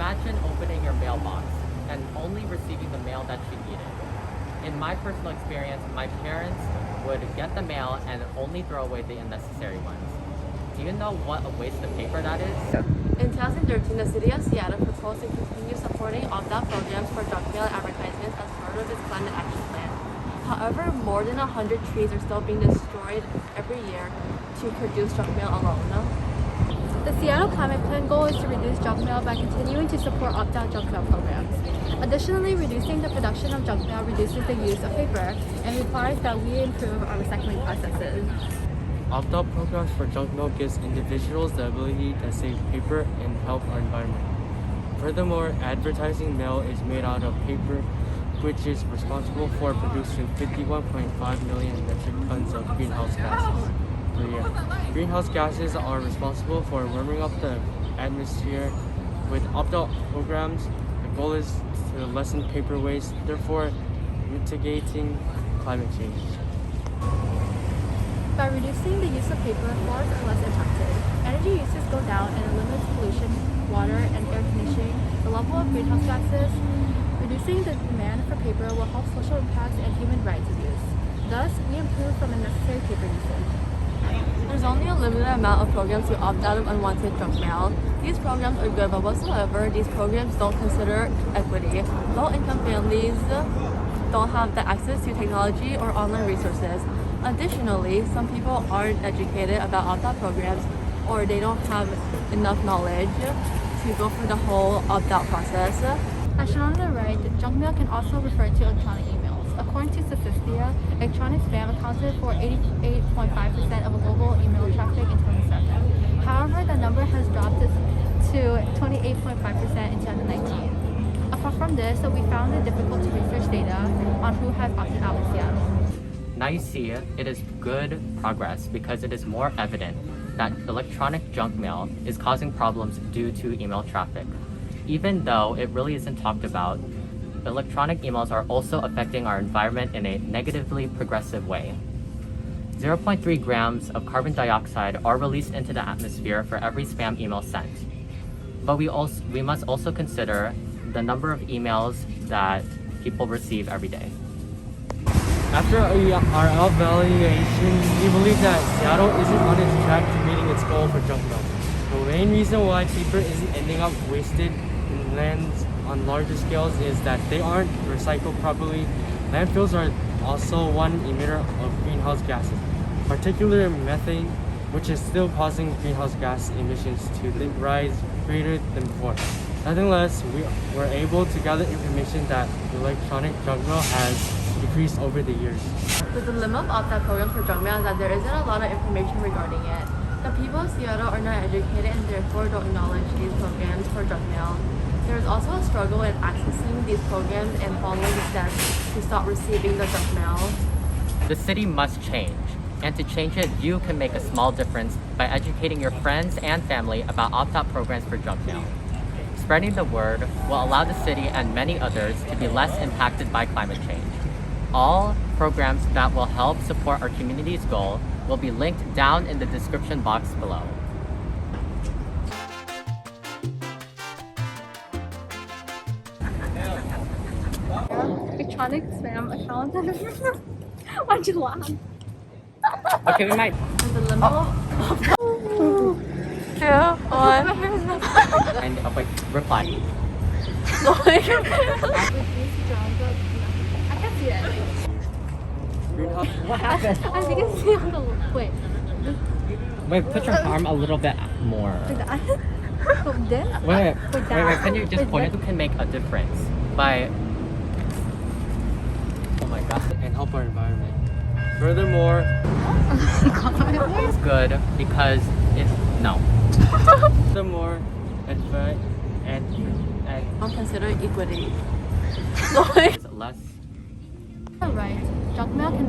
Imagine opening your mailbox and only receiving the mail that you needed. In my personal experience, my parents would get the mail and only throw away the unnecessary ones. Do you know what a waste of paper that is? In 2013, the City of Seattle proposed to continue supporting opt-out programs for junk mail advertisements as part of its climate action plan. However, more than 100 trees are still being destroyed every year to produce junk mail alone. The Seattle Climate Plan goal is to reduce junk mail by continuing to support opt-out junk mail programs. Additionally, reducing the production of junk mail reduces the use of paper and requires that we improve our recycling processes. Opt-out programs for junk mail gives individuals the ability to save paper and help our environment. Furthermore, advertising mail is made out of paper, which is responsible for producing 51.5 million metric tons of greenhouse gases per year. Greenhouse gases are responsible for warming up the atmosphere. With opt-out programs, the goal is to lessen paper waste, therefore mitigating climate change. By reducing the use of paper, forests are less impacted. Energy uses go down and it limits pollution, water, and air conditioning, the level of greenhouse gases. Reducing the demand for paper will help social impacts and human rights abuse. Thus, we improve from unnecessary paper usage. There's only a limited amount of programs to opt out of unwanted junk mail. These programs are good, but whatsoever, these programs don't consider equity. Low-income families don't have the access to technology or online resources. Additionally, some people aren't educated about opt-out programs or they don't have enough knowledge to go through the whole opt-out process. As shown on the right, junk mail can also refer to electronic emails. According to Statistia, electronic spam accounted for 88.5% of global email traffic in 2007. However, the number has dropped to 28.5% in 2019. Apart from this, we found it difficult to research data on who has opted out in Seattle. Now you see, it is good progress because it is more evident that electronic junk mail is causing problems due to email traffic. Even though it really isn't talked about, electronic emails are also affecting our environment in a negatively progressive way. 0.3 grams of carbon dioxide are released into the atmosphere for every spam email sent. But we must also consider the number of emails that people receive every day. After our evaluation, we believe that Seattle isn't on its track to meeting its goal for junk mail. The main reason why paper isn't ending up wasted in lands on larger scales is that they aren't recycled properly. Landfills are also one emitter of greenhouse gases, particularly methane, which is still causing greenhouse gas emissions to rise greater than before. Nonetheless, we were able to gather information that electronic junk mail has decreased over the years. The dilemma of opt-out programs for junk mail is that there isn't a lot of information regarding it. The people of Seattle are not educated and therefore don't acknowledge these programs for junk mail. There is also a struggle in accessing these programs and following the steps to stop receiving the junk mail. The city must change, and to change it, you can make a small difference by educating your friends and family about opt-out programs for junk mail. Spreading the word will allow the city and many others to be less impacted by climate change. All programs that will help support our community's goal will be linked down in the description box below. Electronic spam account. Why'd you laugh? Okay, we might. The dilemma of 2, 1. And wait, reply. I can't see it. What happened? I think it's see on the wait. Wait, put your arm a little bit more. Like that. Like this? Wait, that. can you just Like point it? this? You can make a difference by. Oh my god. And help our environment. Furthermore, It's good because it's. No. furthermore, and Don't consider equity. It's less. Right. Junk mail can